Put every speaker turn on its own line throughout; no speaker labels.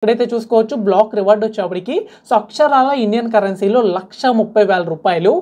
ఇక్కడైతే చూసుకోవచ్చు block reward వచ్చేప్పటికి సో అక్షరాల ఇండియన్ కరెన్సీలో 1,30,000 రూపాయలు.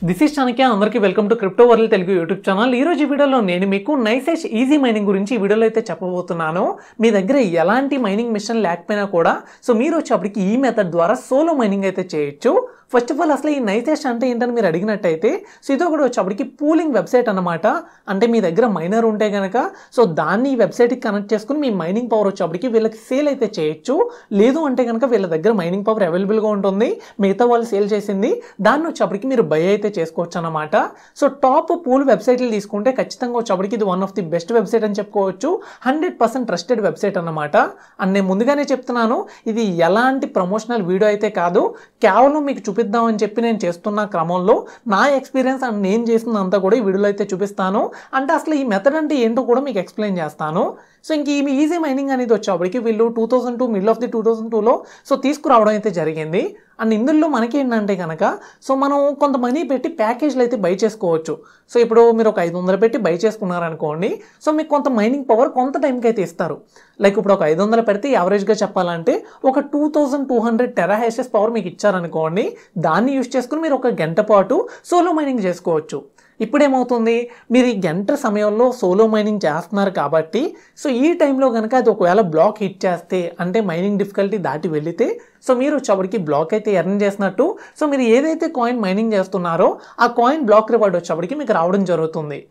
This is Chanakya. అందరికీ welcome to crypto world Telugu YouTube channel. ఈ రోజు వీడియోలో నేను మీకు నైసెష్ ఈజీ మైనింగ్ గురించి ఈ వీడియోలో అయితే చెప్పబోతున్నాను. మీ దగ్గర ఎలాంటి మైనింగ్ మిషన్ లేకపోయినా కూడా సో మీరు వచ్చేప్పటికి ఈ మెథడ్ ద్వారా సోలో మైనింగ్ అయితే చేయొచ్చు. ఫస్ట్ ఆఫ్ ఆల్ అసలు ఈ నైసెష్ అంటే ఏంటని మీరు అడిగినట్టయితే సో ఇది ఒకటి వచ్చేప్పటికి పూలింగ్ వెబ్సైట్ అనమాట. అంటే మీ దగ్గర మైనర్ ఉంటే కనుక సో దాన్ని ఈ వెబ్సైట్కి కనెక్ట్ చేసుకుని మీ మైనింగ్ పవర్ వచ్చేప్పటికి వీళ్ళకి సేల్ అయితే చేయొచ్చు. లేదు అంటే కనుక వీళ్ళ దగ్గర మైనింగ్ పవర్ అవైలబుల్గా ఉంటుంది, మిగతా వాళ్ళు సేల్ చేసింది దాన్ని వచ్చేప్పటికి మీరు బై అయితే చేసుకోవచ్చు అనమాట. సో టాప్ పూల్ వెబ్సైట్లు తీసుకుంటే ఖచ్చితంగా వచ్చేప్పటికి ఇది one of the best website అని చెప్పుకోవచ్చు. 100% ట్రస్టెడ్ వెబ్సైట్ అనమాట. అండ్ నేను ముందుగానే చెప్తున్నాను, ఇది ఎలాంటి ప్రమోషనల్ వీడియో అయితే కాదు, కేవలం మీకు చూపిద్దామని చెప్పి నేను చేస్తున్న క్రమంలో నా ఎక్స్పీరియన్స్ అండ్ నేను చేసినంతా కూడా ఈ వీడియోలో అయితే చూపిస్తాను. అంటే అసలు ఈ మెథడ్ అంటే ఏంటో కూడా మీకు ఎక్స్ప్లెయిన్ చేస్తాను. సో ఇంక ఈ ఈజీ మైనింగ్ అనేది వచ్చేప్పటికి వీళ్ళు 2002 మిడిల్ ఆఫ్ ది 2002లో సో తీసుకురావడం అయితే జరిగింది. అండ్ ఇందులో మనకి ఏంటంటే కనుక సో మనం కొంత మనీ పెట్టి ప్యాకేజ్లు అయితే బై చేసుకోవచ్చు. సో ఇప్పుడు మీరు ఒక 500 పెట్టి బై చేసుకున్నారనుకోండి, సో మీకు కొంత మైనింగ్ పవర్ కొంత టైంకి అయితే ఇస్తారు. లైక్ ఇప్పుడు ఒక 500 పెడితే యావరేజ్గా చెప్పాలంటే ఒక 2200 టెరాహెషెస్ పవర్ మీకు ఇచ్చారనుకోండి, దాన్ని యూజ్ చేసుకుని మీరు ఒక గంట పాటు సోలో మైనింగ్ చేసుకోవచ్చు. ఇప్పుడేమవుతుంది, మీరు ఈ గంట సమయంలో సోలో మైనింగ్ చేస్తున్నారు కాబట్టి సో ఈ టైంలో కనుక అది ఒకవేళ బ్లాక్ హిట్ చేస్తే అంటే మైనింగ్ డిఫికల్టీ దాటి వెళితే సో మీరు వచ్చేప్పటికి బ్లాక్ అయితే ఎర్న్ చేసినట్టు. సో మీరు ఏదైతే కాయిన్ మైనింగ్ చేస్తున్నారో ఆ కాయిన్ బ్లాక్ రివార్డ్ వచ్చేప్పటికి మీకు రావడం జరుగుతుంది.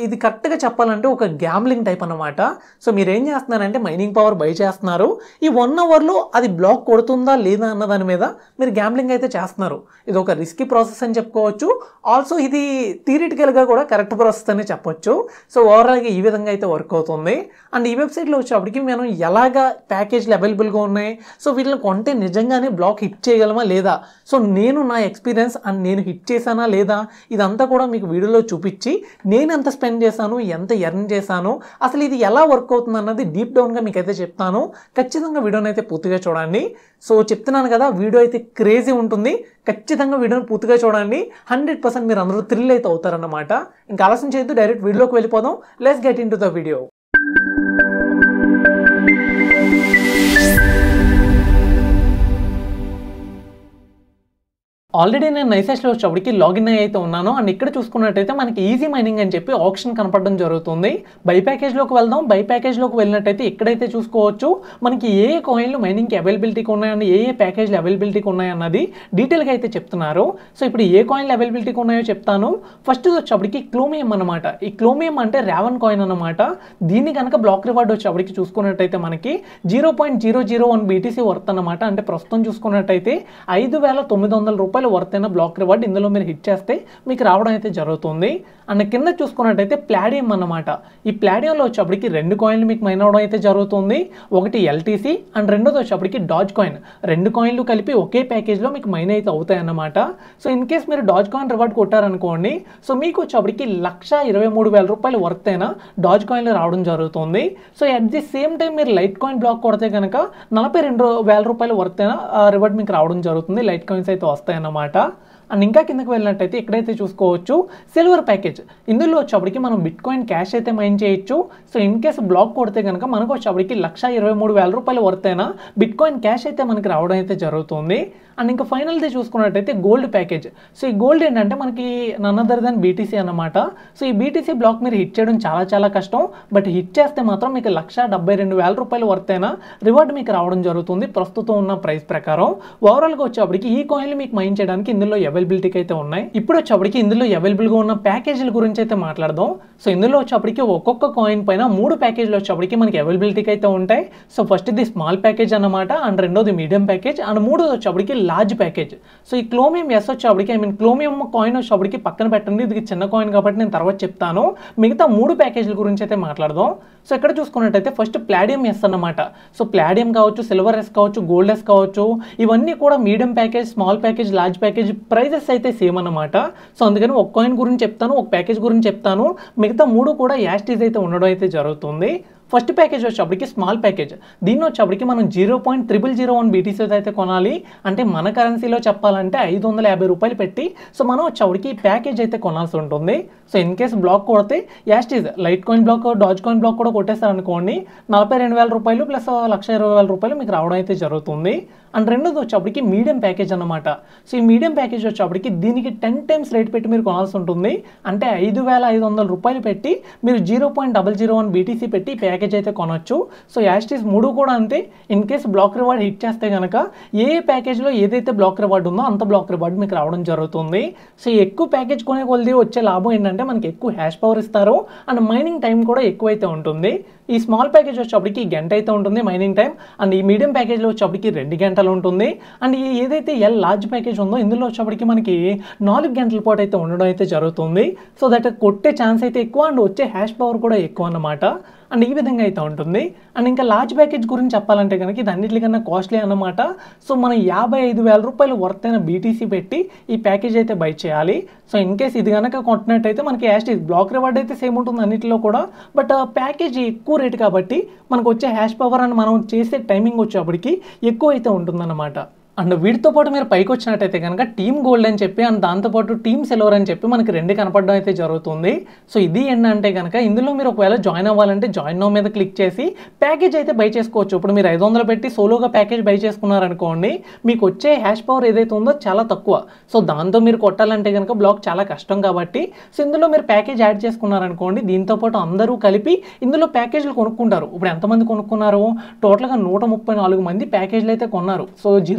ఇది కరెక్ట్గా చెప్పాలంటే ఒక గ్యాంబ్లింగ్ టైప్ అనమాట. సో మీరు ఏం చేస్తున్నారంటే మైనింగ్ పవర్ బై చేస్తున్నారు, ఈ 1 అవర్లో అది బ్లాక్ కొడుతుందా లేదా అన్న దాని మీద మీరు గ్యాంబ్లింగ్ అయితే చేస్తున్నారు. ఇది ఒక రిస్కీ ప్రాసెస్ అని చెప్పుకోవచ్చు. ఆల్సో ఇది థియరిటికల్గా కూడా కరెక్ట్ ప్రాసెస్ అని చెప్పొచ్చు. సో ఓవరాల్గా ఈ విధంగా అయితే వర్క్ అవుతుంది. అండ్ ఈ వెబ్సైట్లో వచ్చేప్పటికి మనం ఎలాగా ప్యాకేజ్లు అవైలబుల్గా ఉన్నాయి, సో వీటిని కొంటే నిజంగానే బ్లాక్ హిట్ చేయగలమా లేదా, సో నేను నా ఎక్స్పీరియన్స్ అండ్ నేను హిట్ చేశానా లేదా ఇదంతా కూడా మీకు వీడియోలో చూపించి నేను ఎంత స్పెండ్ చేశాను, ఎంత ఎర్న్ చేశాను, అసలు ఇది ఎలా వర్క్ అవుతుంది అన్నది డీప్ డౌన్గా మీకైతే చెప్తాను. ఖచ్చితంగా వీడియోని అయితే పూర్తిగా చూడండి. సో చెప్తున్నాను కదా, వీడియో అయితే క్రేజీ ఉంటుంది. ఖచ్చితంగా వీడియోని పూర్తిగా చూడండి. 100% మీరు అందరూ థ్రిల్ అయితే అవుతారన్నమాట. ఇంకా ఆలస్యం చేయొద్దు, డైరెక్ట్ వీడియోకి వెళ్ళిపోదాం. Let's get in to the video. Already నేను నైసెష్లో వచ్చేప్పటికి లాగిన్ అయితే ఉన్నాను. అండ్ ఇక్కడ చూసుకున్నట్టయితే మనకి ఈజీ మైనింగ్ అని చెప్పి ఆప్షన్ కనపడడం జరుగుతుంది. బై ప్యాకేజ్లోకి వెళ్దాం. బై ప్యాకేజ్లోకి వెళ్ళినట్టయితే ఇక్కడైతే చూసుకోవచ్చు మనకి ఏ కాయిన్లు మైనింగ్కి అవైలబిలిటీకి ఉన్నాయని, ఏ ప్యాకేజ్లు అవైలబిలిటీకి ఉన్నాయన్నది డీటెయిల్గా అయితే చెప్తున్నారు. సో ఇప్పుడు ఏ కాయిన్లు అవైలబిలిటీకి ఉన్నాయో చెప్తాను. ఫస్ట్ వచ్చేప్పటికి క్లోమియం అనమాట. ఈ క్లోమియం అంటే రావన్ కాయిన్ అనమాట. దీన్ని కనుక బ్లాక్ రివార్డ్ వచ్చేప్పటికి చూసుకున్నట్టయితే మనకి 0.001 BTC వర్త్ అనమాట. అంటే ప్రస్తుతం చూసుకున్నట్టయితే 5,900 రూపాయలు వర్త్ అయిన బ్లాక్ రివార్డ్ ఇందులో మీరు హిట్ చేస్తే మీకు రావడం అయితే జరుగుతుంది. అండ్ కింద చూసుకున్నట్టయితే ప్లాడియం అన్నమాట. ఈ ప్లాడియంలో వచ్చేప్పటికి 2 కాయిన్లు మీకు మైన్ అవడం అయితే జరుగుతుంది. ఒకటి LTC అండ్ రెండోది వచ్చేప్పటికి డాజ్ కాయిన్. 2 కాయిన్లు కలిపి ఒకే ప్యాకేజ్లో మీకు మైన్ అయితే అవుతాయి అన్నమాట. సో ఇన్ కేస్ మీరు డాజ్ కాయిన్ రివార్డ్ కొట్టారనుకోండి, సో మీకు వచ్చేప్పటికి 1,23,000 రూపాయలు వర్త్ అయిన డాజ్ కాయిన్లు రావడం జరుగుతుంది. So at the same time మీరు లైట్ కాయిన్ బ్లాక్ కొడితే కనుక 42,000 రూపాయలు వర్త్ అయిన రివార్డ్ మీకు రావడం జరుగుతుంది. లైట్ కాయిన్స్ అయితే వస్తాయి అన్నమాట. అండ్ ఇంకా కిందకి వెళ్ళినట్టయితే ఇక్కడైతే చూసుకోవచ్చు సిల్వర్ ప్యాకేజ్. ఇందులో వచ్చేప్పటికి మనం బిట్ కాయిన్ క్యాష్ అయితే మైన్ చేయొచ్చు. సో ఇన్ కేసు బ్లాక్ కొడితే కనుక మనకు వచ్చేప్పటికి 1,23,000 రూపాయలు వర్త్ అయినా బిట్ కాయిన్ క్యాష్ అయితే మనకి రావడం అయితే జరుగుతుంది. అండ్ ఇంకా ఫైనల్ది చూసుకున్నట్టయితే గోల్డ్ ప్యాకేజ్. సో ఈ గోల్డ్ ఏంటంటే మనకి నన్ అదర్ దెన్ BTC అనమాట. సో ఈ BTC బ్లాక్ మీరు హిట్ చేయడం చాలా కష్టం. బట్ హిట్ చేస్తే మాత్రం మీకు 1,72,000 రూపాయలు వర్త్ అయినా రివార్డ్ మీకు రావడం జరుగుతుంది ప్రస్తుతం ఉన్న ప్రైస్ ప్రకారం. ఓవరాల్గా వచ్చేప్పటికి ఈ కాయిన్లు మీకు మైన్ చేయడానికి ఇందులో అవైలబిలిటీకి అయితే ఉన్నాయి. ఇప్పుడు వచ్చేప్పటికి ఇందులో అవైలబుల్గా ఉన్న ప్యాకేజీల గురించి అయితే మాట్లాడదాం. సో ఇందులో వచ్చేప్పటికి ఒక్కొక్క కాయిన్ పైన 3 ప్యాకేజ్లు వచ్చేప్పటికి మనకి అవైలబిలిటీకి అయితే ఉంటాయి. సో ఫస్ట్ ఇది స్మాల్ ప్యాకేజ్ అనమాట, అండ్ రెండోది మీడియం ప్యాకేజ్, అండ్ మూడోది వచ్చేప్పటికి లార్జ్ ప్యాకేజ్. సో ఈ క్లోమియం వచ్చేప్పటికి క్లోమియం కాయిన్ వచ్చేప్పటికి పక్కన పెట్టండి, ఇది చిన్న కాయిన్ కాబట్టి నేను తర్వాత చెప్తాను. మిగతా 3 ప్యాకేజీల గురించి అయితే మాట్లాడదాం. సో ఇక్కడ చూసుకున్నట్టయితే ఫస్ట్ ప్లాడియం అనమాట. సో ప్లాడియం కావచ్చు, సిల్వర్ కావచ్చు, గోల్డ్ కావచ్చు, ఇవన్నీ కూడా medium package, small package, large package prizes అయితే సేమ్ అనమాట. సో అందుకని ఒక కాయిన్ గురించి చెప్తాను, ఒక ప్యాకేజ్ గురించి చెప్తాను, మిగతా 3 కూడా యాస్టీజ్ అయితే ఉండడం అయితే జరుగుతుంది. ఫస్ట్ ప్యాకేజ్ వచ్చేప్పటికి స్మాల్ ప్యాకేజ్. దీన్ని వచ్చేప్పటికి మనం 0.0001 BTC అయితే కొనాలి. అంటే మన కరెన్సీలో చెప్పాలంటే 550 రూపాయలు పెట్టి సో మనం వచ్చేప్పటికి ఈ ప్యాకేజ్ అయితే కొనాల్సి ఉంటుంది. సో ఇన్ కేస్ బ్లాక్ కొడితే యాస్టీజ్ Litecoin block, Dogecoin block కూడా కొట్టేస్తారనుకోండి 42,000 రూపాయలు ప్లస్ 1,20,000 రూపాయలు మీకు రావడం అయితే జరుగుతుంది. అండ్ రెండోది వచ్చేప్పటికి మీడియం ప్యాకేజ్ అన్నమాట. సో ఈ మీడియం ప్యాకేజ్ వచ్చేప్పటికి దీనికి 10 టైమ్స్ రేట్ పెట్టి మీరు కొనాల్సి ఉంటుంది. అంటే 5,500 రూపాయలు పెట్టి మీరు 0.001 BTC పెట్టి ఈ ప్యాకేజ్ అయితే కొనొచ్చు. సో యాస్టీస్ మూడు కూడా అంతే. In case block reward hit చేస్తే కనుక ఏ ప్యాకేజ్లో ఏదైతే బ్లాక్ రివార్డ్ ఉందో అంత బ్లాక్ రివార్డ్ మీకు రావడం జరుగుతుంది. సో ఎక్కువ ప్యాకేజ్ కొనే కొలది వచ్చే లాభం ఏంటంటే మనకి ఎక్కువ హ్యాష్ పవర్ ఇస్తారు అండ్ మైనింగ్ టైం కూడా ఎక్కువైతే ఉంటుంది. ఈ స్మాల్ ప్యాకేజ్ వచ్చేప్పటికి గంట అయితే ఉంటుంది మైనింగ్ టైం. అండ్ ఈ మీడియం ప్యాకేజ్లో వచ్చేప్పటికి 2 గంటలు ఉంటుంది. అండ్ ఏదైతే లార్జ్ ప్యాకేజ్ ఉందో ఇందులో వచ్చేప్పటికి మనకి 4 గంటల పాటు అయితే ఉండడం అయితే జరుగుతుంది. సో దట్ కొట్టే ఛాన్స్ అయితే ఎక్కువ అండ్ వచ్చే హ్యాష్ పవర్ కూడా ఎక్కువ అన్నమాట. అండ్ ఈ విధంగా అయితే ఉంటుంది. అండ్ ఇంకా లార్జ్ ప్యాకేజ్ గురించి చెప్పాలంటే కనుక ఇది అన్నిటికన్నా కాస్ట్లీ అన్నమాట. సో మనం 55,000 రూపాయలు వర్త్ అయిన BTC పెట్టి ఈ ప్యాకేజ్ అయితే బై చేయాలి. సో ఇన్ కేస్ ఇది కనుక కొట్టినట్టయితే మనకి యాస్టీస్ బ్లాక్ రివార్డ్ అయితే సేమ్ ఉంటుంది అన్నిటిలో కూడా. బట్ ప్యాకేజ్ ఎక్కువ రేట్ కాబట్టి మనకు వచ్చే హ్యాష్ పవర్ అని మనం చేసే టైమింగ్ వచ్చేప్పటికి ఎక్కువ అయితే ఉంటుందన్నమాట. అండ్ వీటితో పాటు మీరు పైకి వచ్చినట్టయితే కనుక టీమ్ గోల్డ్ అని చెప్పి అండ్ దాంతోపాటు టీమ్ సిల్వర్ అని చెప్పి మనకి 2 కనపడడం అయితే జరుగుతుంది. సో ఇది ఏంటంటే కనుక ఇందులో మీరు ఒకవేళ జాయిన్ అవ్వాలంటే జాయిన్ నౌ మీద క్లిక్ చేసి ప్యాకేజ్ అయితే బై చేసుకోవచ్చు. ఇప్పుడు మీరు 500 పెట్టి సోలోగా ప్యాకేజ్ బై చేసుకున్నారనుకోండి మీకు వచ్చే హ్యాష్ పవర్ ఏదైతే ఉందో చాలా తక్కువ. సో దాంతో మీరు కొట్టాలంటే కనుక బ్లాక్ చాలా కష్టం కాబట్టి సో ఇందులో మీరు ప్యాకేజ్ యాడ్ చేసుకున్నారనుకోండి దీంతోపాటు అందరూ కలిపి ఇందులో ప్యాకేజ్లు కొనుక్కుంటారు. ఇప్పుడు ఎంతమంది కొనుక్కున్నారు? టోటల్గా 134 మంది ప్యాకేజ్లు అయితే కొన్నారు. సో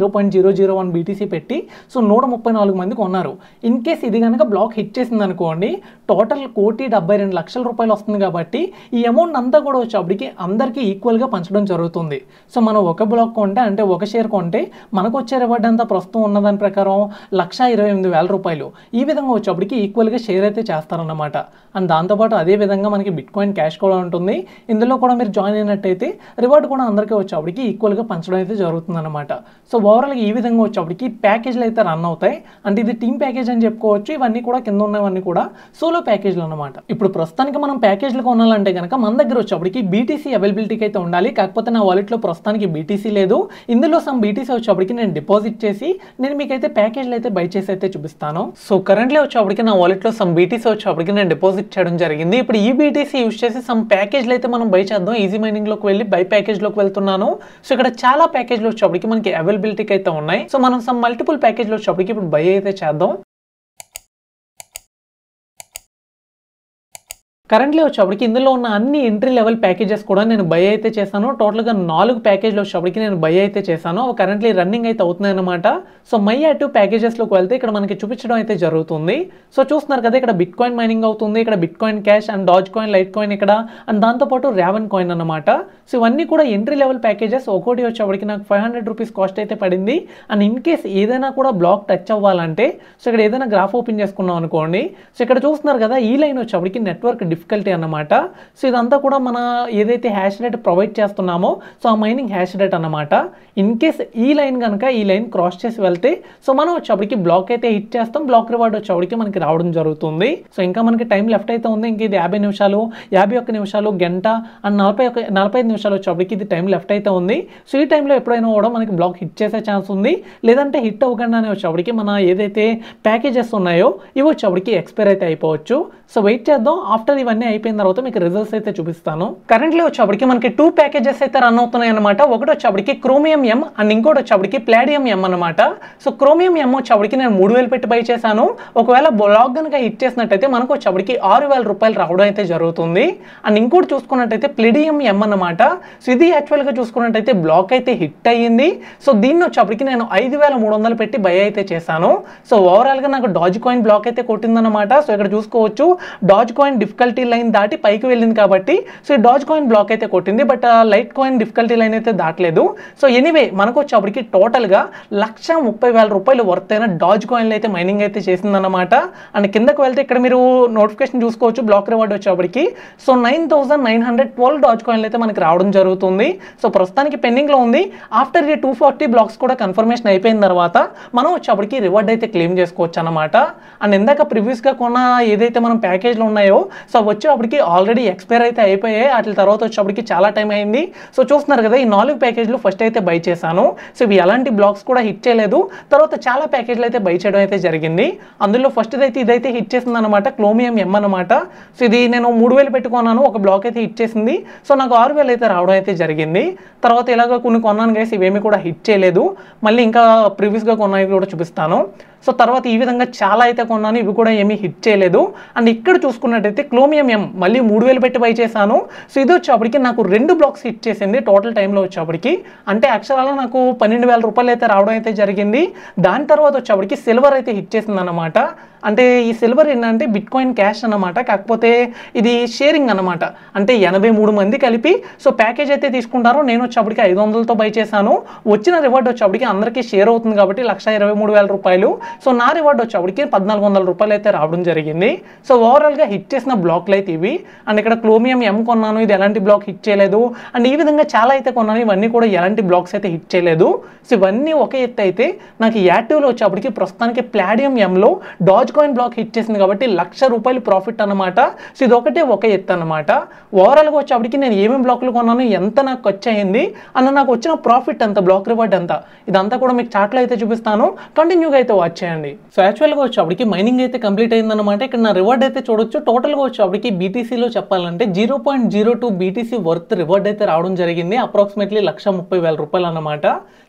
0.001 BTC పెట్టి సో 134 మంది కొన్నారు. ఇన్ కేస్ ఇది కనుక బ్లాక్ హిట్ చేసింది అనుకోండి టోటల్ 1,72,00,000 రూపాయలు వస్తుంది కాబట్టి ఈ అమౌంట్ అంతా కూడా వచ్చేప్పటికి అందరికీ ఈక్వల్గా పంచడం జరుగుతుంది. సో మనం ఒక బ్లాక్ కొంటే అంటే ఒక షేర్ కొంటే మనకు వచ్చే రివార్డ్ అంతా ప్రస్తుతం ఉన్నదాని ప్రకారం 1,28,000 రూపాయలు. ఈ విధంగా వచ్చేప్పటికి ఈక్వల్గా షేర్ అయితే చేస్తారన్నమాట. అండ్ దాంతోపాటు అదే విధంగా మనకి బిట్ కాయిన్ క్యాష్ కూడా ఉంటుంది. ఇందులో కూడా మీరు జాయిన్ అయినట్టయితే రివార్డ్ కూడా అందరికీ వచ్చేప్పటికి ఈక్వల్గా పంచడం అయితే జరుగుతుంది అనమాట. సో ఓవరాల్గా ఈ విధంగా వచ్చేప్పటికి ప్యాకేజ్లు అయితే రన్ అవుతాయి. అంటే ఇది టీమ్ ప్యాకేజ్ అని చెప్పుకోవచ్చు. ఇవన్నీ కూడా కింద ఉన్నవన్నీ కూడా సోలో ప్యాకేజ్లు అనమాట. ఇప్పుడు ప్రస్తుతానికి మనం ప్యాకేజ్లు కొనాలంటే కనుక మన దగ్గర వచ్చేప్పటికి BTC అవైలబిలిటీకి అయితే ఉండాలి. కాకపోతే నా వాలెట్లో ప్రస్తుతానికి BTC లేదు. ఇందులో సమ్ BTC వచ్చేప్పటికి నేను డిపాజిట్ చేసి నేను మీకైతే ప్యాకేజ్లు అయితే బై చేసి అయితే చూపిస్తాను. సో కరెంట్లీ వచ్చేప్పటికి నా వాలెట్లో సమ్ BTC వచ్చేప్పటికి నేను డిపాజిట్ చేయడం జరిగింది. ఇప్పుడు ఈ BTC యూస్ చేసి సమ్ ప్యాకేజ్లు అయితే మనం బై చేద్దాం. ఈజీ మైనింగ్లోకి వెళ్ళి బై ప్యాకేజ్లోకి వెళ్తున్నాను. సో ఇక్కడ చాలా ప్యాకేజ్లు వచ్చేప్పటికి మనకి అవైలబిలిటీకి అయితే ఉన్నాయి. సో మనం సమ్ మల్టిపుల్ ప్యాకేజ్లు వచ్చేప్పటికి ఇప్పుడు బై అయితే చేద్దాం. కరెంట్లీ వచ్చేప్పటికి ఇందులో ఉన్న అన్ని ఎంట్రీ లెవెల్ ప్యాకేజెస్ కూడా నేను బై అయితే చేశాను. టోటల్గా 4 ప్యాకేజ్లు వచ్చేప్పటికి నేను బై అయితే చేశాను. అవి కరెంట్లీ రన్నింగ్ అయితే అవుతున్నాయి అనమాట. సో మై యాక్టివ్ ప్యాకేజెస్లోకి వెళ్తే ఇక్కడ మనకి చూపించడం అయితే జరుగుతుంది. సో చూస్తున్నారు కదా ఇక్కడ బిట్ కాయిన్ మైనింగ్ అవుతుంది, ఇక్కడ Bitcoin cash and Dogecoin, Litecoin ఇక్కడ అండ్ దాంతోపాటు రావెన్ కాయిన్ అనమాట. సో ఇవన్నీ కూడా ఎంట్రీ లెవెల్ ప్యాకేజెస్. ఒక్కోటి వచ్చేప్పటికి నాకు 500 రూపీస్ కాస్ట్ అయితే పడింది. అండ్ ఇన్ కేస్ ఏదైనా కూడా బ్లాక్ టచ్ అవ్వాలంటే సో ఇక్కడ ఏదైనా గ్రాఫ్ ఓపెన్ చేసుకున్నాం అనుకోండి. సో ఇక్కడ చూస్తున్నారు కదా ఈ లైన్ వచ్చేప్పటికి నెట్వర్క్ డిఫికల్టీ అన్నమాట. సో ఇదంతా కూడా మన ఏదైతే హ్యాష్ రేట్ ప్రొవైడ్ చేస్తున్నామో సో ఆ మైనింగ్ హ్యాష్ రేట్ అన్నమాట. ఇన్ కేస్ ఈ లైన్ కనుక ఈ లైన్ క్రాస్ చేసి వెళ్తే సో మనం వచ్చేప్పటికి బ్లాక్ అయితే హిట్ చేస్తాం. బ్లాక్ రివార్డ్ వచ్చేప్పటికి మనకి రావడం జరుగుతుంది. సో ఇంకా మనకి టైం లెఫ్ట్ అయితే ఉంది. ఇంక ఇది 50 నిమిషాలు, 51 నిమిషాలు, గంట అండ్ 45 నిమిషాలు వచ్చేప్పటికి ఇది టైం లెఫ్ట్ అయితే ఉంది. సో ఈ టైంలో ఎప్పుడైనా కూడా మనకి బ్లాక్ హిట్ చేసే ఛాన్స్ ఉంది. లేదంటే హిట్ అవ్వకుండానే వచ్చేప్పటికి మన ఏదైతే ప్యాకేజెస్ ఉన్నాయో ఇవి వచ్చేప్పటికి ఎక్స్పైర్ అయితే అయిపోవచ్చు. సో వెయిట్ చేద్దాం. ఆఫ్టర్ ఇవన్నీ అయిపోయిన తర్వాత మీకు రిజల్ట్స్ అయితే చూపిస్తాను. కరెంట్లీ వచ్చేప్పటికి మనకి 2 ప్యాకేజెస్ అయితే రన్ అవుతున్నాయి అనమాట. ఒకటి వచ్చేప్పటికి క్రోమియం M అండ్ ఇంకోటి వచ్చేప్పటికి ప్లాడియం M అనమాట. సో క్రోమియం M వచ్చేప్పటికి నేను 3,000 పెట్టి బై చేశాను. ఒకవేళ బ్లాక్ కనుక హిట్ చేసినట్టయితే మనకు వచ్చేప్పటికి 6,000 రూపాయలు రావడం అయితే జరుగుతుంది. అండ్ ఇంకోటి చూసుకున్నట్టయితే ప్లాడియం M అనమాట. సో ఇది యాక్చువల్గా చూసుకున్నట్టయితే బ్లాక్ అయితే హిట్ అయ్యింది. సో దీన్ని వచ్చేప్పటికి నేను 5,300 పెట్టి బై అయితే చేశాను. సో ఓవరాల్గా నాకు డాజ్ కాయిన్ బ్లాక్ అయితే కొట్టిందనమాట. సో ఇక్కడ చూసుకోవచ్చు డాజ్ కాయిన్ డిఫికల్టీ లైన్ దాటి పైకి వెళ్ళింది కాబట్టి సో ఈ డాజ్ కాయిన్ బ్లాక్ అయితే కొట్టింది. But light coin difficulty line అయితే దాటలేదు. సో ఎనీవే మనకు వచ్చేప్పటికి టోటల్గా 1,30,000 రూపాయలు వర్త్ అయిన డాజ్ కాయిన్లు అయితే మైనింగ్ అయితే చేసిందన్నమాట. అండ్ కిందకు వెళ్తే ఇక్కడ మీరు నోటిఫికేషన్ చూసుకోవచ్చు బ్లాక్ రివార్డ్ వచ్చేప్పటికి సో 9,912 డాజ్ కాయిన్లు అయితే మనకి రావడం జరుగుతుంది. సో ప్రస్తుతానికి పెండింగ్లో ఉంది. ఆఫ్టర్ ఈ 240 బ్లాక్స్ కూడా కన్ఫర్మేషన్ అయిపోయిన తర్వాత మనం వచ్చేప్పటికి రివార్డ్ అయితే క్లెయిమ్ చేసుకోవచ్చు అనమాట. అండ్ ఇందాక ప్రీవియస్గా కొన్న ఏదైతే మనం ప్యాకేజ్లు ఉన్నాయో సో అవి వచ్చేప్పటికి ఆల్రెడీ ఎక్స్పైర్ అయితే అయిపోయాయి. వాటి తర్వాత వచ్చేప్పటికి చాలా టైం అయింది. సో చూస్తున్నారు కదా, ఈ 4 ప్యాకేజ్లు ఫస్ట్ అయితే బై చేశాను. సో ఇవి ఎలాంటి బ్లాక్స్ కూడా హిట్ చేయలేదు. తర్వాత చాలా ప్యాకేజ్లు అయితే బై చేయడం అయితే జరిగింది. అందులో ఫస్ట్ అయితే ఇదైతే హిట్ చేసింది అనమాట, క్లోమియం ఎం అనమాట. సో ఇది నేను 3000 పెట్టుకున్నాను, ఒక బ్లాక్ అయితే హిట్ చేసింది. సో నాకు 6000 అయితే రావడం అయితే జరిగింది. తర్వాత ఇలాగ కొన్ని కొన్నాను గైస్, ఇవేమి కూడా హిట్ చేయలేదు. మళ్ళీ ఇంకా ప్రీవియస్గా కొన్నవి కూడా చూపిస్తాను. సో తర్వాత ఈ విధంగా చాలా అయితే కొన్నాను, ఇవి కూడా ఏమీ హిట్ చేయలేదు. అండ్ ఇక్కడ చూసుకున్నట్టయితే క్లోమియం ఎం మళ్ళీ 3000 పెట్టి బై చేశాను. సో ఇది వచ్చేప్పటికి నాకు 2 బ్లాక్స్ హిట్ చేసింది టోటల్ టైంలో వచ్చేప్పటికి. అంటే యాక్చువల్గా నాకు 12,000 రూపాయలు అయితే రావడం అయితే జరిగింది. దాని తర్వాత వచ్చేప్పటికి సిల్వర్ అయితే హిట్ చేసింది అనమాట. అంటే ఈ సిల్వర్ ఏంటంటే బిట్ కాయిన్ క్యాష్ అనమాట, కాకపోతే ఇది షేరింగ్ అనమాట. అంటే 83 మంది కలిపి సో ప్యాకేజ్ అయితే తీసుకుంటారు. నేను వచ్చేప్పటికి 500తో బై చేశాను. వచ్చిన రివార్డ్ వచ్చేప్పటికి అందరికీ షేర్ అవుతుంది కాబట్టి 1,23,000 రూపాయలు. సో నా రివార్డ్ వచ్చేప్పటికి 1,400 రూపాయలు అయితే రావడం జరిగింది. సో ఓవరాల్గా హిట్ చేసిన బ్లాక్లు అయితే ఇవి. అండ్ ఇక్కడ క్లోమియం ఎం కొన్నాను, ఇది ఎలాంటి బ్లాక్ హిట్ చేయలేదు. అండ్ ఈ విధంగా చాలా అయితే కొన్నాను, ఇవన్నీ కూడా ఎలాంటి బ్లాక్స్ అయితే హిట్ చేయలేదు. సో ఇవన్నీ ఒక ఎత్తు అయితే నాకు యాక్టివ్లో వచ్చేప్పటికి ప్రస్తుతానికి ప్లాడియం ఎంలో డాజ్ కాయిన్ బ్లాక్ హిట్ చేసింది కాబట్టి 1,00,000 రూపాయలు ప్రాఫిట్ అనమాట. సో ఇది ఒకటే ఒక ఎత్తు అనమాట. ఓవరాల్గా వచ్చేప్పటికి నేను ఏమేమి బ్లాక్లు కొన్నాను, ఎంత నాకు ఖర్చు అయింది అన్న నాకు వచ్చిన ప్రాఫిట్ ఎంత, బ్లాక్ రివార్డ్ ఎంత, ఇదంతా కూడా మీకు చార్ట్లో అయితే చూపిస్తాను. కంటిన్యూగా అయితే వాచ్ చేయండి. సో యాక్చువల్గా వచ్చేప్పటికి మైనింగ్ అయితే కంప్లీట్ అయిందనమాట. ఇక్కడ నా రివార్డ్ అయితే చూడొచ్చు. టోటల్గా వచ్చేప్పటికి బీటీసీలో చెప్పాలంటే 0.02 బీటీసీ వర్త్ రివార్డ్ అయితే రావడం జరిగింది. అప్రాక్సిమేట్లీ 1,30,000 రూపాయలు అనమాట.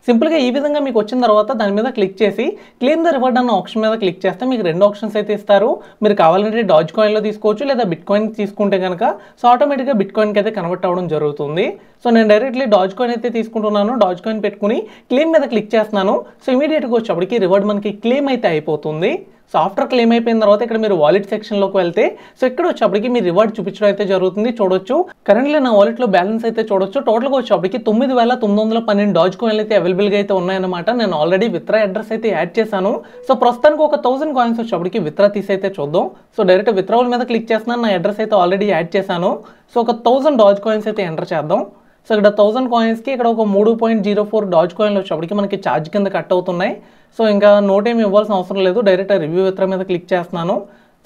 సింపుల్గా ఈ విధంగా మీకు వచ్చిన తర్వాత దాని మీద క్లిక్ చేసి క్లెయిమ్ ద రివార్డ్ అన్న ఆప్షన్ మీద క్లిక్ చేస్తే మీకు 2 ఆప్షన్స్ అయితే ఇస్తారు. మీరు కావాలంటే డాజ్ కాయిన్లో తీసుకోవచ్చు, లేదా బిట్ కాయిన్ తీసుకుంటే కనుక సో ఆటోమేటిక్గా బిట్ కాయిన్కి అయితే కన్వర్ట్ అవ్వడం జరుగుతుంది. సో నేను డైరెక్ట్లీ డాజ్ కాయిన్ అయితే తీసుకుంటున్నాను. డాజ్ కాయిన్ పెట్టుకుని క్లెయిమ్ మీద క్లిక్ చేస్తున్నాను. సో ఇమీడియట్గా వచ్చేప్పటికి రివార్డ్ మనకి క్లెయిమ్ అయితే అయిపోతుంది. సో ఆఫ్టర్ క్లెయిమ్ అయిపోయిన తర్వాత ఇక్కడ మీరు వాలెట్ సెక్షన్లోకి వెళ్తే సో ఇక్కడ వచ్చేప్పటికి మీ రివార్డ్ చూపించడం అయితే జరుగుతుంది. చూడొచ్చు కరెంట్లీ నా వాలెట్లో బ్యాలెన్స్ అయితే చూడొచ్చు. టోటల్గా వచ్చేప్పటికి 9,912 డాజ్ కాయిన్లు అయితే అవైలబుల్గా అయితే ఉన్నాయన్నమాట. నేను ఆల్రెడీ విత్డ్రా అడ్రస్ అయితే యాడ్ చేశాను. సో ప్రస్తుతానికి ఒక 1000 కాయిన్స్ వచ్చేప్పటికి విత్డ్రా తీసి అయితే చూద్దాం. సో డైరెక్ట్ విత్డ్రావల్ మీద క్లిక్ చేస్తున్నాను. నా అడ్రస్ అయితే ఆల్రెడీ యాడ్ చేశాను. సో ఒక 1000 డాజ్ కాయిన్స్ అయితే ఎంటర్ చేద్దాం. సో ఇక్కడ 1000 కాయిన్స్కి ఇక్కడ ఒక 3.04 డాజ్ కాయిన్లు వచ్చేప్పటికి మనకి ఛార్జ్ కింద కట్ అవుతున్నాయి. సో ఇంకా నోట్ ఏమి ఇవ్వాల్సిన అవసరం లేదు, డైరెక్ట్ రివ్యూ విత్డ్రా మీద క్లిక్ చేస్తున్నాను.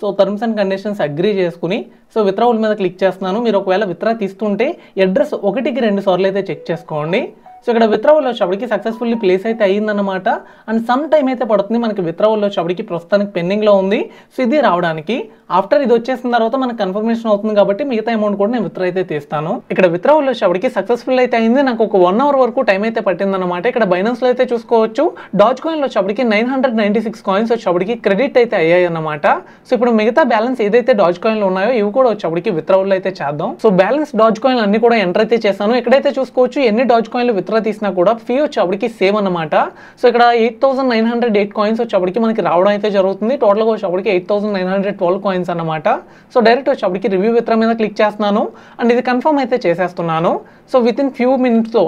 So terms and conditions agree చేసుకుని సో విత్డ్రావల్ మీద క్లిక్ చేస్తున్నాను. మీరు ఒకవేళ విత్డ్రా తీస్తుంటే అడ్రస్ 1కి 2 సార్లు అయితే చెక్ చేసుకోండి. సో ఇక్కడ విత్డ్రావల్ వచ్చేప్పటికి సక్సెస్ఫుల్లీ ప్లేస్ అయితే అయ్యిందన్నమాట. అండ్ సమ్ టైం అయితే పడుతుంది. మనకి విత్డ్రావల్ వచ్చేప్పటికి ప్రస్తుతానికి పెండింగ్లో ఉంది. సో ఇది రావడానికి ఆఫ్టర్ ఇది వచ్చేసిన తర్వాత మనకు కన్ఫర్మేషన్ అవుతుంది కాబట్టి మిగతా అమౌంట్ కూడా నేను విత్డ్రా అయితే తీస్తాను. ఇక్కడ విత్డ్రావల్ వచ్చేప్పటికి సక్సెస్ఫుల్ అయితే అయింది. నాకు ఒక 1 అవర్ వరకు టైం అయితే పట్టిందన్నమాట. ఇక్కడ బైనాన్స్లో అయితే చూసుకోవచ్చు. డాజ్ కాయిన్లో వచ్చేప్పటికి 996 కాయిన్స్ వచ్చేప్పటికి క్రెడిట్ అయితే అయ్యాయి అన్నమాట. సో ఇప్పుడు మిగతా బ్యాలెన్స్ ఏదైతే డాజ్ కాయిన్లు ఉన్నాయో ఇవి కూడా వచ్చేప్పటికి విత్డ్రావల్ అయితే చేద్దాం. సో బ్యాలెన్స్ డాజ్ కాయిన్లు అన్ని కూడా ఎంటర్ అయితే చేశాను. ఇక్కడైతే చూసుకోవచ్చు ఎన్ని డాజ్ కాయిన్లు విత్డ్రా తీసినా కూడా ఫీ వచ్చేప్పటికి సేమ్ అన్నమాట. సో ఇక్కడ 8,908 కాయిన్స్ వచ్చేప్పటికి మనకి రావడం అయితే జరుగుతుంది. టోటల్గా వచ్చేప్పటికి 8,912 కాయిన్స్ అన్నమాట. సో డైరెక్ట్ వచ్చేప్పటికి రివ్యూ విత్డ్రా మీద క్లిక్ చేస్తున్నాను. అండ్ ఇది కన్ఫర్మ్ అయితే చేసేస్తున్నాను. సో విత్ ఇన్ ఫ్యూ మినిట్స్లో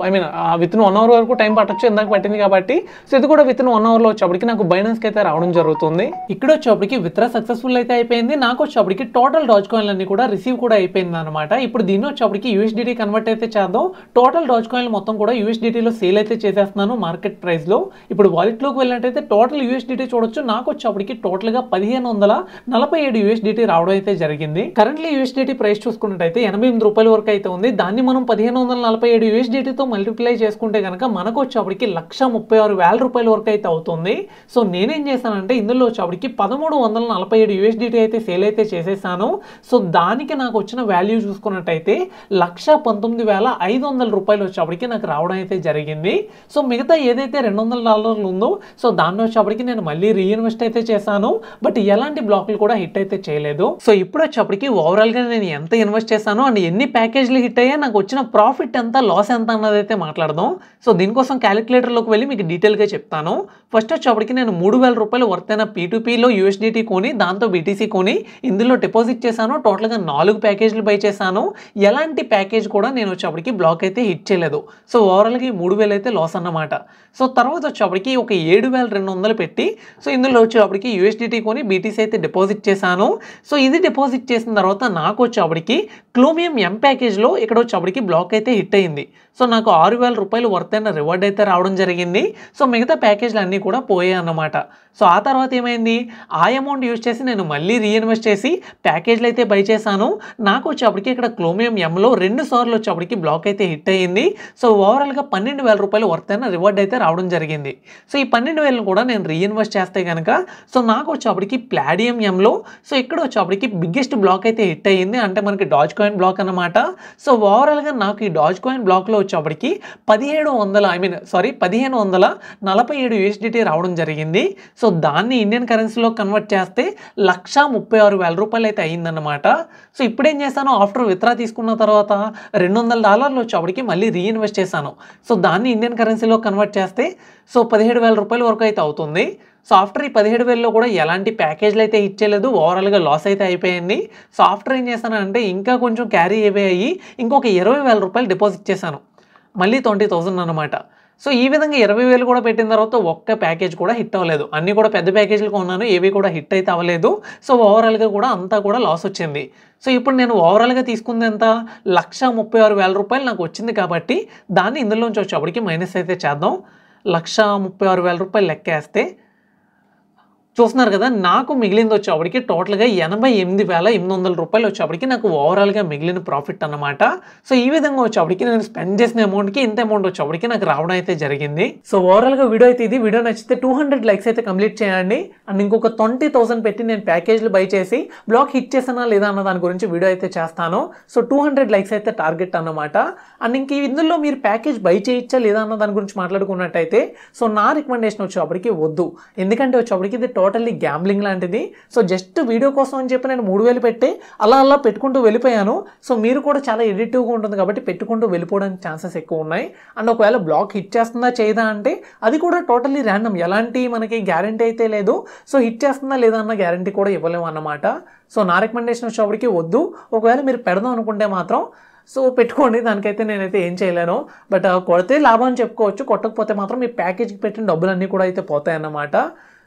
విత్ ఇన్ 1 అవర్ వరకు టైం పట్టొచ్చు, ఇందాక పట్టింది కాబట్టి. సో ఇది కూడా విత్ ఇన్ 1 అవర్లో వచ్చేప్పటికి నాకు బైనాన్స్కి అయితే రావడం జరుగుతుంది. ఇక్కడ వచ్చేప్పటికి విత్డ్రా సక్సెస్ఫుల్ అయితే అయిపోయింది. నాకు వచ్చేప్పటికి టోటల్ డాజ్ కాయిన్లు అన్ని కూడా రిసీవ్ కూడా అయిపోయింది అనమాట. ఇప్పుడు దీన్ని వచ్చేప్పటికి USDT కన్వర్ట్ అయితే చేద్దాం. టోటల్ డాజ్ కాయిన్లు మొత్తం కూడా USDTలో సేల్ అయితే చేసేస్తున్నాను మార్కెట్ ప్రైస్లో. ఇప్పుడు వాలెట్లోకి వెళ్ళినట్టయితే టోటల్ USDT చూడొచ్చు. నాకు వచ్చేప్పటికి టోటల్గా 1,547 USDT రావడం అయితే జరిగింది. కరెంట్లీ USDT ప్రైస్ చూసుకున్నట్టయితే 88 రూపాయల వరకు అయితే ఉంది. దాన్ని మనం 1,547 USDTతో మల్టిప్లై చేసుకుంటే కనుక మనకు వచ్చేప్పటికి 1,36,000 రూపాయల వరకు అయితే అవుతుంది. సో నేనేం చేశానంటే ఇందులో వచ్చేప్పటికి 1,347 USDT అయితే సేల్ అయితే చేసేసాను. సో దానికి నాకు వచ్చిన వాల్యూ చూసుకున్నట్టయితే 1,19,500 రూపాయలు వచ్చేప్పటికి నాకు రావడం అయితే జరిగింది. సో మిగతా ఏదైతే $200 ఉందో సో దాన్ని వచ్చేప్పటికి నేను మళ్ళీ రీఇన్వెస్ట్ అయితే చేశాను. బట్ ఎలాంటి బ్లాక్లు కూడా హిట్ అయితే చేయలేదు. సో ఇప్పుడు వచ్చేప్పటికి ఓవరాల్గా నేను ఎంత ఇన్వెస్ట్ చేశాను అండ్ ఎన్ని ప్యాకేజ్లు హిట్ అయ్యా, నాకు వచ్చిన ప్రాఫిట్ ఎంత లాస్ ఎంత అన్నది అయితే మాట్లాడదాం. సో దీనికోసం క్యాలిక్యులేటర్లోకి వెళ్ళి మీకు డీటెయిల్గా చెప్తాను. ఫస్ట్ వచ్చేప్పటికి నేను 3,000 రూపాయలు వర్త్ అయిన P2Pలో USDT కొని దాంతో BTC కొని ఇందులో డిపాజిట్ చేశాను. టోటల్గా 4 ప్యాకేజ్లు బై చేశాను. ఎలాంటి ప్యాకేజ్ కూడా నేను వచ్చేప్పటికి బ్లాక్ అయితే హిట్ చేయలేదు. సో ఓవరాల్ ఓవరాల్గా ఈ 3000 అయితే లాస్ అన్నమాట. సో తర్వాత వచ్చేప్పటికి ఒక 7200 పెట్టి సో ఇందులో వచ్చేప్పటికి యూఎస్డిటీ కొని బీటీసీ అయితే డిపాజిట్ చేశాను. సో ఇది డిపాజిట్ చేసిన తర్వాత నాకు వచ్చేప్పటికి క్లోమియం ఎం ప్యాకేజ్లో ఇక్కడ వచ్చేప్పటికి బ్లాక్ అయితే హిట్ అయింది. సో నాకు 6000 రూపాయలు వర్త్ అయిన రివార్డ్ అయితే రావడం జరిగింది. సో మిగతా ప్యాకేజ్లు అన్నీ కూడా పోయాయి అన్నమాట. సో ఆ తర్వాత ఏమైంది, ఆ అమౌంట్ యూజ్ చేసి నేను మళ్ళీ రీఇన్వెస్ట్ చేసి ప్యాకేజ్లు అయితే బై చేశాను. నాకు వచ్చేప్పటికి ఇక్కడ క్లోమియం ఎంలో 2 సార్లు వచ్చేప్పటికి బ్లాక్ అయితే హిట్ అయ్యింది. సో ఓవరాల్గా 12000 రూపాయలు వర్త్ అయిన రివార్డ్ అయితే రావడం జరిగింది. సో ఈ 12000 కూడా నేను రీఇన్వెస్ట్ చేస్తే కనుక సో నాకు వచ్చేప్పటికి ప్లాడియం ఎంలో సో ఇక్కడ వచ్చేప్పటికి బిగ్గెస్ట్ బ్లాక్ అయితే హిట్ అయ్యింది, అంటే మనకి డాజ్ కాయిన్ బ్లాక్ అన్నమాట. సో ఓవరాల్గా నాకు ఈ డాజ్ కాయిన్ బ్లాక్లో వచ్చేప్పటికి 1547 యూఎస్డిటీ రావడం జరిగింది. సో దాన్ని ఇండియన్ కరెన్సీలో కన్వర్ట్ చేస్తే 136,000 రూపాయలు అయితే అయ్యిందన్నమాట. సో ఇప్పుడు ఏం చేశాను, ఆఫ్టర్ విత్డ్రా తీసుకున్న తర్వాత $200 వచ్చేప్పటికి మళ్ళీ రీఇన్వెస్ట్ చేశాను. సో దాన్ని ఇండియన్ కరెన్సీలో కన్వర్ట్ చేస్తే సో 17,000 రూపాయల వరకు అయితే అవుతుంది. సో ఆఫ్టర్ ఈ 17,000లో కూడా ఎలాంటి ప్యాకేజ్లు అయితే ఇచ్చేయలేదు, ఓవరాల్గా లాస్ అయితే అయిపోయింది. సో ఆఫ్టర్ ఏం చేశానంటే ఇంకా కొంచెం క్యారీ అయ్యి ఇంకొక 20,000 రూపాయలు డిపాజిట్ చేశాను, మళ్ళీ 20,000 అనమాట. సో ఈ విధంగా 20,000 కూడా పెట్టిన తర్వాత ఒక్క ప్యాకేజ్ కూడా హిట్ అవ్వలేదు. అన్నీ కూడా పెద్ద ప్యాకేజీలు కొన్నాను, ఏవి కూడా హిట్ అయితే అవ్వలేదు. సో ఓవరాల్గా కూడా అంతా కూడా లాస్ వచ్చింది. సో ఇప్పుడు నేను ఓవరాల్గా తీసుకుంది ఎంత, 136,000 రూపాయలు నాకు వచ్చింది కాబట్టి దాన్ని ఇందులోంచి వచ్చేప్పటికి మైనస్ అయితే చేద్దాం. 136,000 రూపాయలు లెక్కేస్తే చూస్తున్నారు కదా, నాకు మిగిలింది వచ్చేప్పటికి టోటల్గా 88,800 రూపాయలు వచ్చేప్పటికి నాకు ఓవరాల్గా మిగిలిన ప్రాఫిట్ అన్నమాట. సో ఈ విధంగా వచ్చేప్పటికి నేను స్పెండ్ చేసిన అమౌంట్కి ఇంత అమౌంట్ వచ్చేప్పటికి నాకు రావడం అయితే జరిగింది. సో ఓవరాల్గా వీడియో అయితే ఇది. వీడియో నచ్చితే 200 లైక్స్ అయితే కంప్లీట్ చేయండి. అండ్ ఇంకొక 20,000 పెట్టి నేను ప్యాకేజ్లు బై చేసి బ్లాక్ హిట్ చేసానా లేదా అన్న దాని గురించి వీడియో అయితే చేస్తాను. సో 200 లైక్స్ అయితే టార్గెట్ అన్నమాట. అండ్ ఇంక ఇందులో మీరు ప్యాకేజ్ బై చేయొచ్చా లేదా అన్న దాని గురించి మాట్లాడుకున్నట్టయితే సో నా రికమెండేషన్ వచ్చేప్పటికి వద్దు, ఎందుకంటే వచ్చేప్పటికి ఇది టోటల్లీ గ్యాంబ్లింగ్ లాంటిది. సో జస్ట్ వీడియో కోసం అని చెప్పి నేను 3000 పెట్టి అలా పెట్టుకుంటూ వెళ్ళిపోయాను. సో మీరు కూడా చాలా ఎడిటివ్గా ఉంటుంది కాబట్టి పెట్టుకుంటూ వెళ్ళిపోవడానికి ఛాన్సెస్ ఎక్కువ ఉన్నాయి. అండ్ ఒకవేళ బ్లాక్ హిట్ చేస్తుందా చేయదా అంటే అది కూడా టోటల్లీ ర్యాండమ్, ఎలాంటి మనకి గ్యారంటీ అయితే లేదు. సో హిట్ చేస్తుందా లేదా అన్న గ్యారంటీ కూడా ఇవ్వలేము అన్నమాట. సో నా రికమెండేషన్ వచ్చేప్పటికి వద్దు. ఒకవేళ మీరు పెడదాం అనుకుంటే మాత్రం సో పెట్టుకోండి, దానికైతే నేనైతే ఏం చేయలేను. బట్ కొడితే లాభం అని చెప్పుకోవచ్చు, కొట్టకపోతే మాత్రం మీ ప్యాకేజ్కి పెట్టిన డబ్బులన్నీ కూడా అయితే పోతాయి అన్నమాట.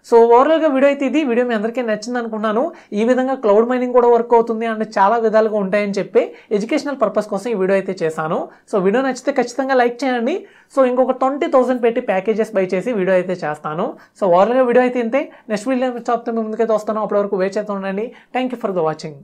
సో ఓవరాల్గా వీడియో అయితే ఇది. వీడియో మీ అందరికీ నచ్చింది అనుకున్నాను. ఈ విధంగా క్లౌడ్ మైనింగ్ కూడా వర్క్ అవుతుంది అండ్ చాలా విధాలుగా ఉంటాయని చెప్పి ఎడ్యుకేషనల్ పర్పస్ కోసం ఈ వీడియో అయితే చేశాను. సో వీడియో నచ్చితే ఖచ్చితంగా లైక్ చేయండి. సో ఇంకొక 20,000 పెట్టి ప్యాకేజెస్ బై చేసి వీడియో అయితే చేస్తాను. సో ఓవరాల్గా వీడియో అయితే ఇంతే. నెక్స్ట్ వీడియో ముందుకైతే వస్తాను. అప్పటి వరకు వెయిట్ చేస్తూ ఉండండి. Thank you for the watching.